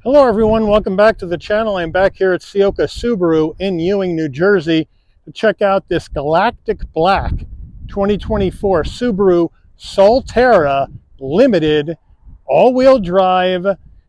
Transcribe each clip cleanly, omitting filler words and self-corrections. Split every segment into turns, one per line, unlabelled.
Hello everyone, welcome back to the channel. I'm back here at Ciocca Subaru in Ewing, New Jersey to check out this Galactic Black 2024 Subaru Solterra Limited all-wheel drive.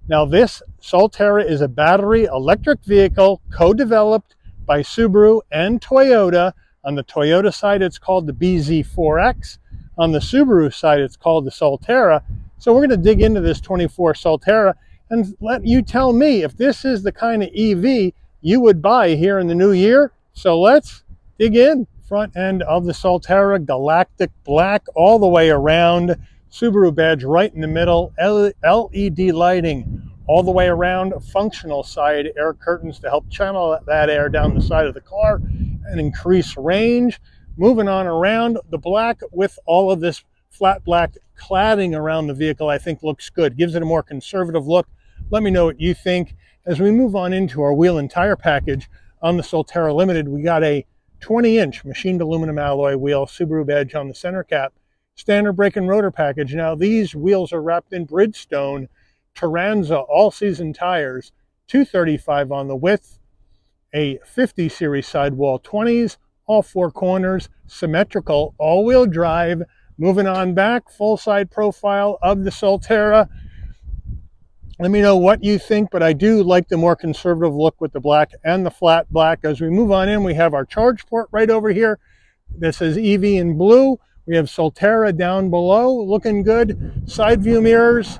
Now this Solterra is a battery electric vehicle co-developed by Subaru and Toyota. On the Toyota side it's called the BZ4X. On the Subaru side it's called the Solterra. So we're going to dig into this 24 Solterra and let you tell me if this is the kind of EV you would buy here in the new year. So let's dig in. Front end of the Solterra, Galactic Black all the way around. Subaru badge right in the middle. LED lighting all the way around. Functional side air curtains to help channel that air down the side of the car and increase range. Moving on around, the black with all of this flat black cladding around the vehicle I think looks good. Gives it a more conservative look. Let me know what you think. As we move on into our wheel and tire package on the Solterra Limited, we got a 20-inch machined aluminum alloy wheel, Subaru badge on the center cap, standard brake and rotor package. Now these wheels are wrapped in Bridgestone Turanza all-season tires, 235 on the width, a 50 series sidewall 20s, all four corners, symmetrical, all-wheel drive. Moving on back, full side profile of the Solterra. Let me know what you think, but I do like the more conservative look with the black and the flat black. As we move on in, we have our charge port right over here that says EV in blue. We have Solterra down below, looking good. Side view mirrors,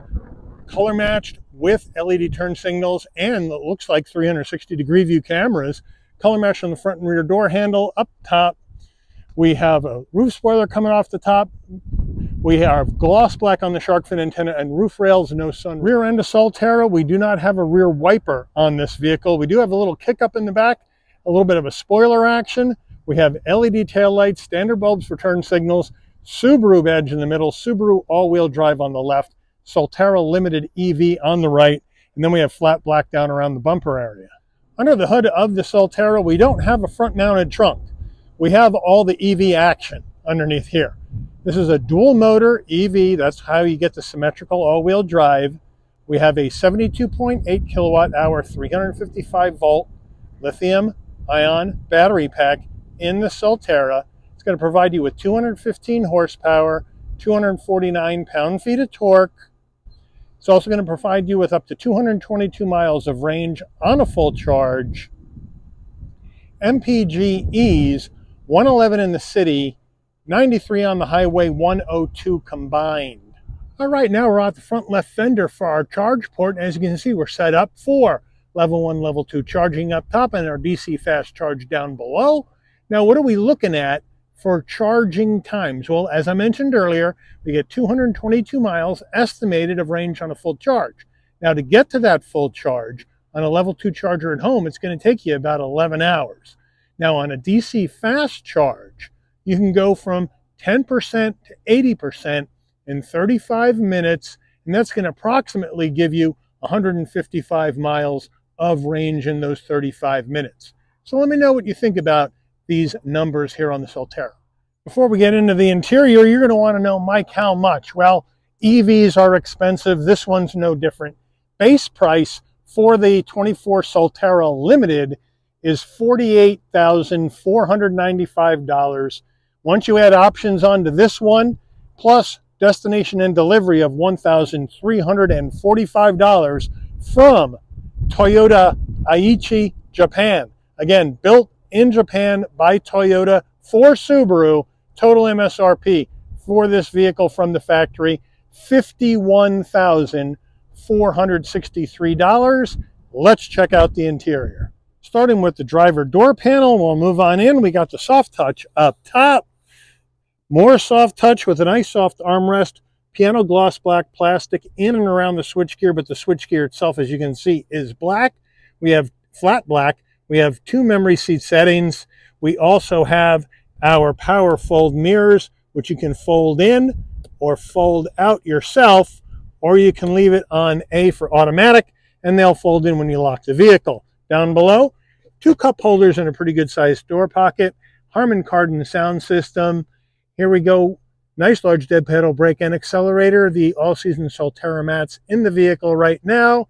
color matched with LED turn signals, and it looks like 360-degree view cameras. Color matched on the front and rear door handle. Up top, we have a roof spoiler coming off the top. We have gloss black on the shark fin antenna and roof rails, no sun. Rear end of Solterra, we do not have a rear wiper on this vehicle. We do have a little kick up in the back, a little bit of a spoiler action. We have LED taillights, standard bulbs for turn signals, Subaru badge in the middle, Subaru all-wheel drive on the left, Solterra Limited EV on the right, and then we have flat black down around the bumper area. Under the hood of the Solterra, we don't have a front-mounted trunk. We have all the EV action underneath here. This is a dual motor EV. That's how you get the symmetrical all-wheel drive. We have a 72.8 kilowatt hour, 355 volt lithium ion battery pack in the Solterra. It's going to provide you with 215 horsepower, 249 pound-feet of torque. It's also going to provide you with up to 222 miles of range on a full charge. MPGs, 111 in the city, 93 on the highway, 102 combined. All right, now we're at the front left fender for our charge port. As you can see, we're set up for level 1, level 2 charging up top and our DC fast charge down below. Now, what are we looking at for charging times? Well, as I mentioned earlier, we get 222 miles estimated of range on a full charge. Now, to get to that full charge on a level 2 charger at home, it's going to take you about 11 hours. Now, on a DC fast charge, you can go from 10% to 80% in 35 minutes, and that's going to approximately give you 155 miles of range in those 35 minutes. So let me know what you think about these numbers here on the Solterra. Before we get into the interior, you're going to want to know, Mike, how much? Well, EVs are expensive. This one's no different. Base price for the 24 Solterra Limited is $48,495. Once you add options onto this one, plus destination and delivery of $1,345 from Toyota Aichi, Japan. Again, built in Japan by Toyota for Subaru. Total MSRP for this vehicle from the factory, $51,463. Let's check out the interior. Starting with the driver door panel, we'll move on in. We got the soft touch up top. More soft touch with a nice soft armrest, piano gloss black plastic in and around the switchgear, but the switchgear itself, as you can see, is black. We have flat black. We have 2 memory seat settings. We also have our power fold mirrors, which you can fold in or fold out yourself, or you can leave it on A for automatic, and they'll fold in when you lock the vehicle. Down below, 2 cup holders and a pretty good sized door pocket, Herman Kardon sound system. Here we go. Nice large dead pedal brake and accelerator. The all-season Solterra mats in the vehicle right now.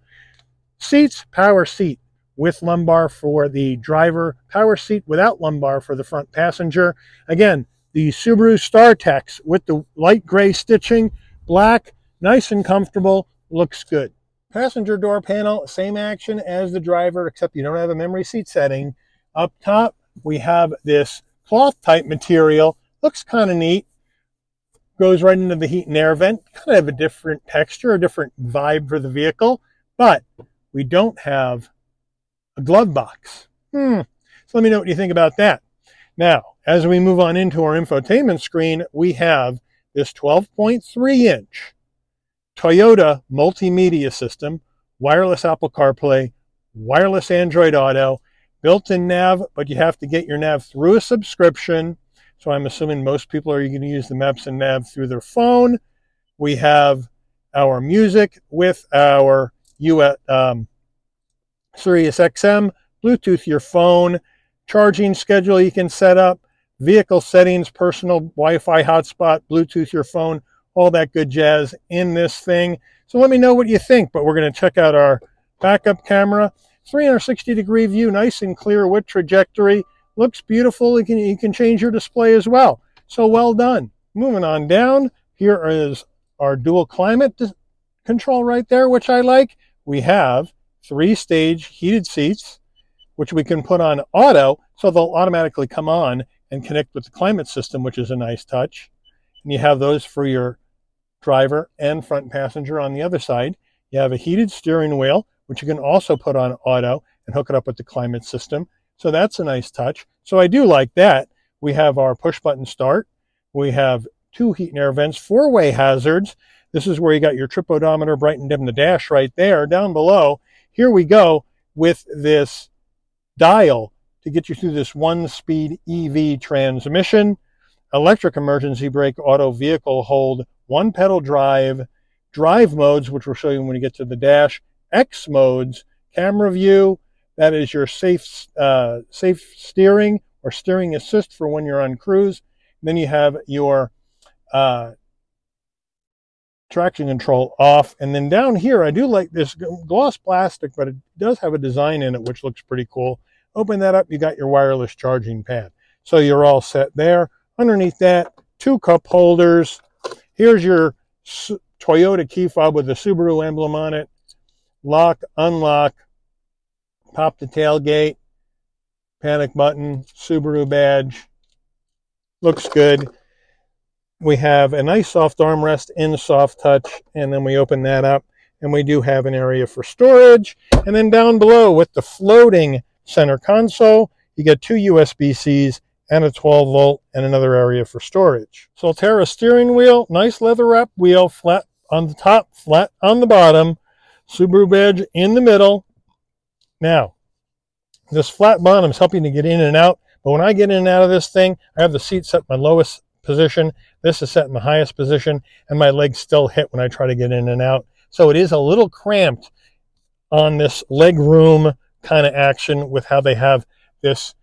Seats, power seat with lumbar for the driver, power seat without lumbar for the front passenger. Again, the Subaru StarTex with the light gray stitching, black, nice and comfortable, looks good. Passenger door panel, same action as the driver, except you don't have a memory seat setting. Up top, we have this cloth type material, looks kind of neat. Goes right into the heat and air vent, kind of have a different texture, a different vibe for the vehicle, but we don't have a glove box. So let me know what you think about that. Now, as we move on into our infotainment screen, we have this 12.3-inch Toyota multimedia system, wireless Apple CarPlay, wireless Android Auto, built-in nav, but you have to get your nav through a subscription. So I'm assuming most people are going to use the maps and nav through their phone. We have our music with our Sirius XM, Bluetooth your phone, charging schedule you can set up, vehicle settings, personal Wi-Fi hotspot, Bluetooth your phone, all that good jazz in this thing. So let me know what you think, but we're going to check out our backup camera. 360-degree view, nice and clear with trajectory. Looks beautiful. You can change your display as well. So well done. Moving on down, here is our dual climate control right there, which I like. We have 3-stage heated seats, which we can put on auto, so they'll automatically come on and connect with the climate system, which is a nice touch. And you have those for your driver and front passenger on the other side. You have a heated steering wheel, which you can also put on auto and hook it up with the climate system. So that's a nice touch. So I do like that. We have our push button start. We have 2 heat and air vents, 4-way hazards. This is where you got your trip odometer, bright and dim the dash right there. Down below, here we go with this dial to get you through this 1-speed EV transmission, electric emergency brake, auto vehicle hold, 1-pedal drive, drive modes, which we'll show you when we get to the dash, X modes, camera view, that is your safe steering or steering assist for when you're on cruise. Then you have your traction control off. And then down here, I do like this gloss plastic, but it does have a design in it, which looks pretty cool. Open that up, you got your wireless charging pad. So you're all set there. Underneath that, 2 cup holders. Here's your Toyota key fob with the Subaru emblem on it. Lock, unlock, pop the tailgate, panic button, Subaru badge. Looks good. We have a nice soft armrest in soft touch, and then we open that up, and we do have an area for storage. And then down below with the floating center console, you get 2 USB-Cs and a 12-volt and another area for storage. Solterra steering wheel, nice leather wrap wheel, flat on the top, flat on the bottom, Subaru badge in the middle. Now, this flat bottom is helping to get in and out, but when I get in and out of this thing, I have the seat set my lowest position. This is set in the highest position, and my legs still hit when I try to get in and out. So it is a little cramped on this leg room kind of action with how they have this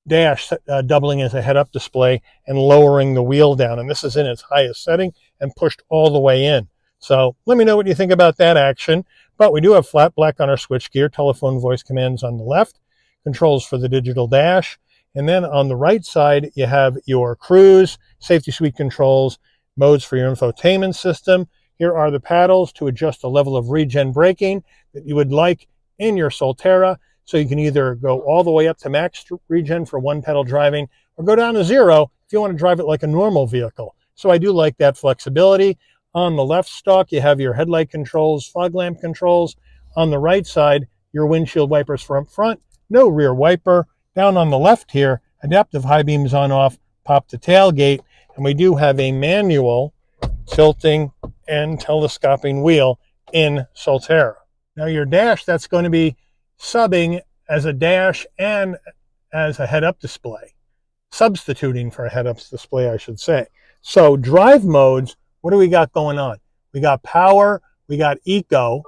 dash doubling as a head-up display and lowering the wheel down. And this is in its highest setting and pushed all the way in. So let me know what you think about that action. But we do have flat black on our switchgear, telephone voice commands on the left, controls for the digital dash. And then on the right side, you have your cruise, safety suite controls, modes for your infotainment system. Here are the paddles to adjust the level of regen braking that you would like in your Solterra. So you can either go all the way up to max regen for 1-pedal driving or go down to 0 if you want to drive it like a normal vehicle. So I do like that flexibility. On the left stalk, you have your headlight controls, fog lamp controls. On the right side, your windshield wipers for up front, no rear wiper. Down on the left here, adaptive high beams on off, pop the tailgate, and we do have a manual tilting and telescoping wheel in Solterra. Now your dash, that's going to be subbing as a dash and as a head-up display. Substituting for a head-up display, I should say. So drive modes, what do we got going on? We got power, we got eco.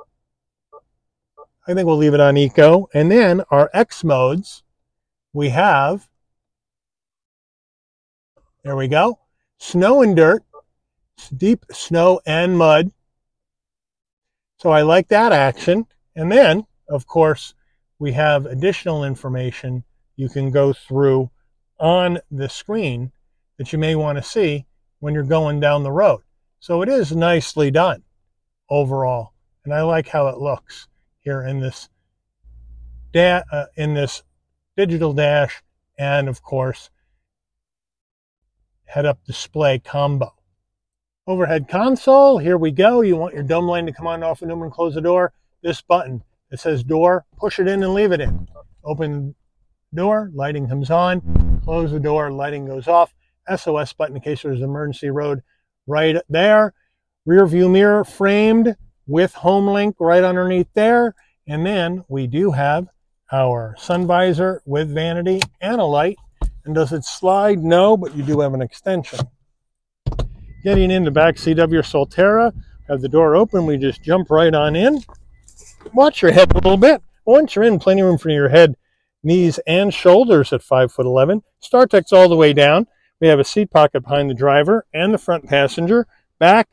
I think we'll leave it on eco. And then our X modes, we have, there we go, snow and dirt, deep snow and mud. So I like that action. And then, of course, we have additional information you can go through on the screen that you may want to see when you're going down the road. So it is nicely done overall, and I like how it looks here in this digital dash and, of course, head-up display combo. Overhead console, here we go. You want your dome line to come on off and open, close the door. This button that says door, push it in and leave it in. Open door, lighting comes on. Close the door, lighting goes off. SOS button in case there's an emergency road right there. Rear view mirror framed with home link right underneath there. And then we do have our sun visor with vanity and a light. And does it slide? No, but you do have an extension. Getting in the back seat of your Solterra, have the door open, we just jump right on in. Watch your head a little bit. Once you're in, plenty of room for your head, knees, and shoulders at 5'11". StarTech's all the way down. We have a seat pocket behind the driver and the front passenger. Back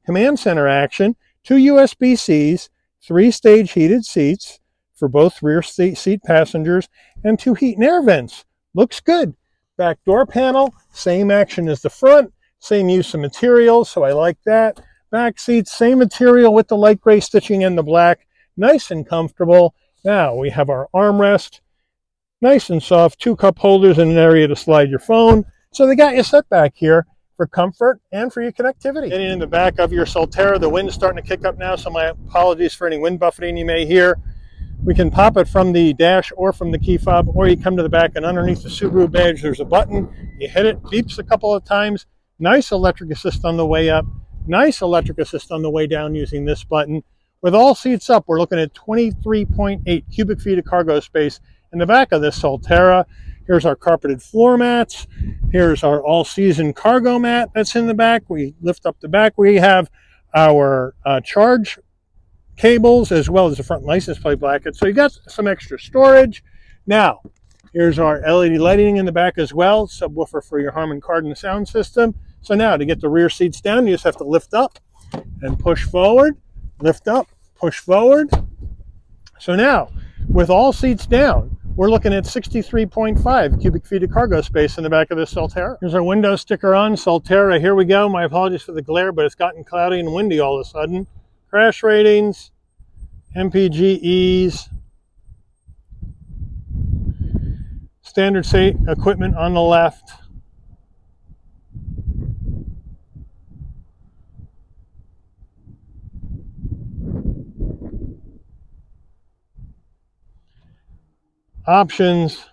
command center action, 2 USB-Cs, 3-stage heated seats for both rear seat passengers, and 2 heat and air vents. Looks good. Back door panel, same action as the front, same use of materials, so I like that. Back seats, same material with the light gray stitching and the black. Nice and comfortable. Now we have our armrest. Nice and soft, 2 cup holders and an area to slide your phone. So they got you set back here for comfort and for your connectivity. Getting in the back of your Solterra, the wind's starting to kick up now, so my apologies for any wind buffeting you may hear. We can pop it from the dash or from the key fob, or you come to the back and underneath the Subaru badge, there's a button. You hit it, beeps a couple of times. Nice electric assist on the way up. Nice electric assist on the way down using this button. With all seats up, we're looking at 23.8 cubic feet of cargo space in the back of this Solterra. Here's our carpeted floor mats. Here's our all-season cargo mat that's in the back. We lift up the back. We have our charge cables as well as the front license plate bracket. So you got some extra storage. Now, here's our LED lighting in the back as well. Subwoofer for your Herman card and sound system. So now to get the rear seats down, you just have to lift up and push forward. Lift up, push forward. So now, with all seats down, we're looking at 63.5 cubic feet of cargo space in the back of this Solterra. Here's our window sticker on Solterra. Here we go. My apologies for the glare, but it's gotten cloudy and windy all of a sudden. Crash ratings, MPGEs, standard equipment on the left. Options.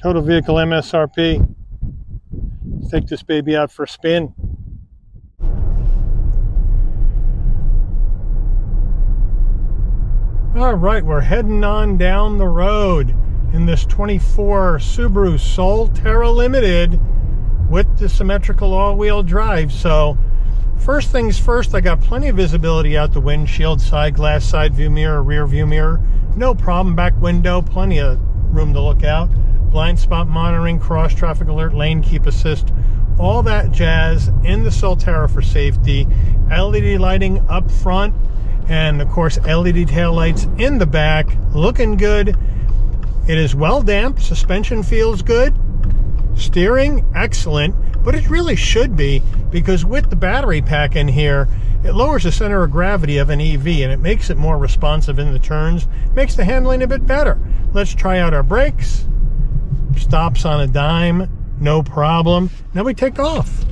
Total vehicle MSRP. Let's take this baby out for a spin. All right, we're heading on down the road in this 24 Subaru Solterra Limited with the symmetrical all-wheel drive. So first things first, I got plenty of visibility out the windshield, side glass, side view mirror, rear view mirror. No problem, back window, plenty of room to look out. Blind spot monitoring, cross traffic alert, lane keep assist, all that jazz in the Solterra for safety. LED lighting up front, and of course LED taillights in the back, looking good. It is well damped, suspension feels good. Steering, excellent, but it really should be, because with the battery pack in here, it lowers the center of gravity of an EV and it makes it more responsive in the turns, makes the handling a bit better. Let's try out our brakes. Stops on a dime, no problem. Now we take off.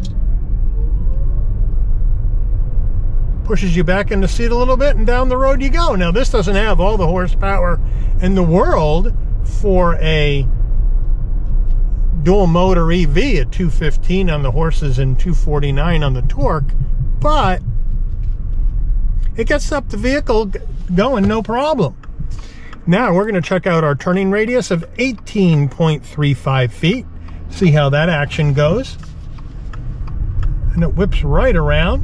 Pushes you back in the seat a little bit and down the road you go. Now this doesn't have all the horsepower in the world for a dual motor EV at 215 on the horses and 249 on the torque, but it gets up the vehicle going no problem. Now we're going to check out our turning radius of 18.35 feet, see how that action goes. And it whips right around.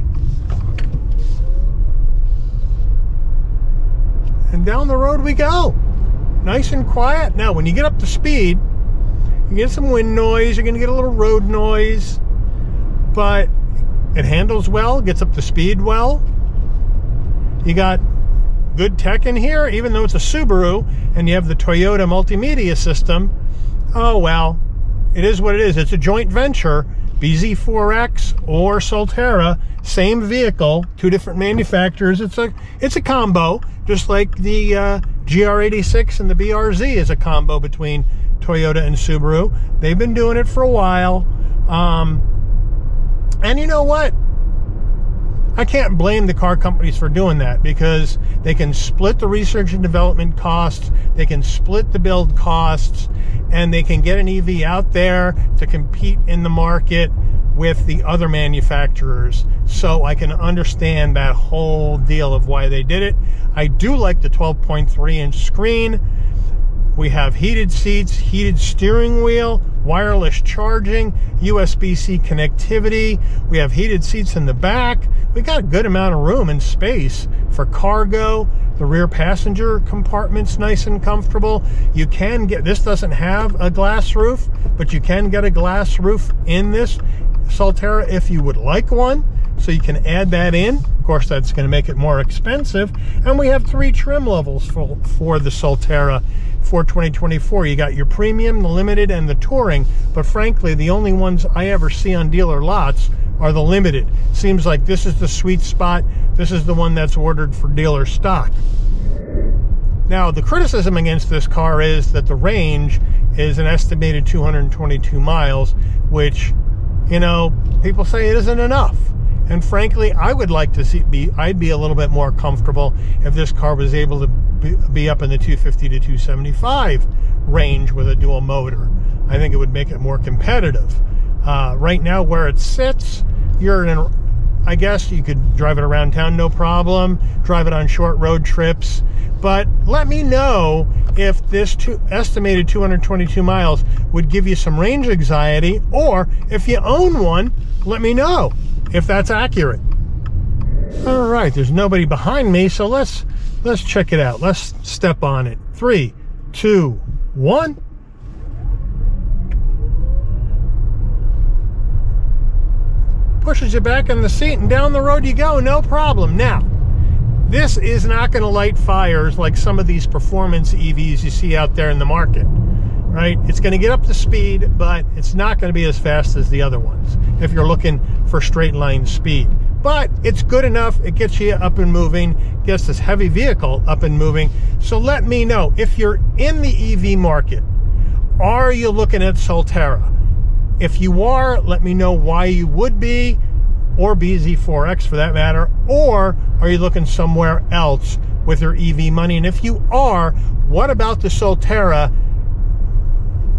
And down the road we go. Nice and quiet. Now when you get up to speed, you get some wind noise, you're going to get a little road noise. but it handles well, gets up to speed well. You got good tech in here, even though it's a Subaru and you have the Toyota multimedia system. Oh well, it is what it is. It's a joint venture, BZ4X or Solterra, same vehicle, two different manufacturers. It's a combo, just like the GR86 and the BRZ is a combo between Toyota and Subaru. They've been doing it for a while. And you know what? I can't blame the car companies for doing that, because they can split the research and development costs, they can split the build costs, and they can get an EV out there to compete in the market with the other manufacturers. So I can understand that whole deal of why they did it. I do like the 12.3-inch screen. We have heated seats, heated steering wheel, wireless charging, USB-C connectivity. We have heated seats in the back. We got a good amount of room and space for cargo. The rear passenger compartment's nice and comfortable. You can get, this doesn't have a glass roof, but you can get a glass roof in this Solterra if you would like one. So you can add that in. Of course, that's going to make it more expensive. And we have 3 trim levels for the Solterra for 2024. You got your premium, the limited, and the touring. But frankly, the only ones I ever see on dealer lots are the limited. Seems like this is the sweet spot. This is the one that's ordered for dealer stock. Now, the criticism against this car is that the range is an estimated 222 miles, which, you know, people say it isn't enough. And frankly, I would like to see, I'd be a little bit more comfortable if this car was able to be up in the 250 to 275 range with a dual motor. I think it would make it more competitive. Right now, where it sits, you're in, I guess you could drive it around town, no problem, drive it on short road trips. But let me know if this estimated 222 miles would give you some range anxiety, or if you own one, let me know if that's accurate. All right, there's nobody behind me, so let's check it out. Let's step on it. 3, 2, 1. Pushes you back in the seat and down the road you go, no problem. Now, this is not going to light fires like some of these performance EVs you see out there in the market, right? It's going to get up to speed, but it's not going to be as fast as the other ones if you're looking for straight line speed. But it's good enough. It gets you up and moving, gets this heavy vehicle up and moving. So let me know, if you're in the EV market, are you looking at Solterra? If you are, let me know why you would be, or BZ4X for that matter, or are you looking somewhere else with your EV money? And if you are, what about the Solterra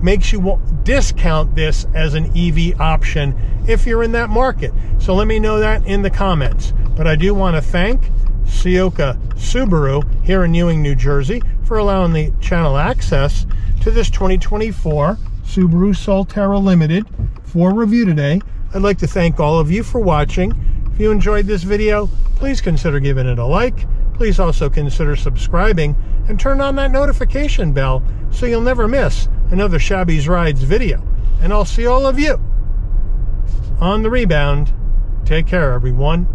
makes you discount this as an EV option if you're in that market? So let me know that in the comments. But I do want to thank Ciocca Subaru here in Ewing, New Jersey for allowing the channel access to this 2024 Subaru Solterra Limited for review today. I'd like to thank all of you for watching. If you enjoyed this video, please consider giving it a like. Please also consider subscribing and turn on that notification bell so you'll never miss another Shabby's Rides video. And I'll see all of you on the rebound. Take care, everyone.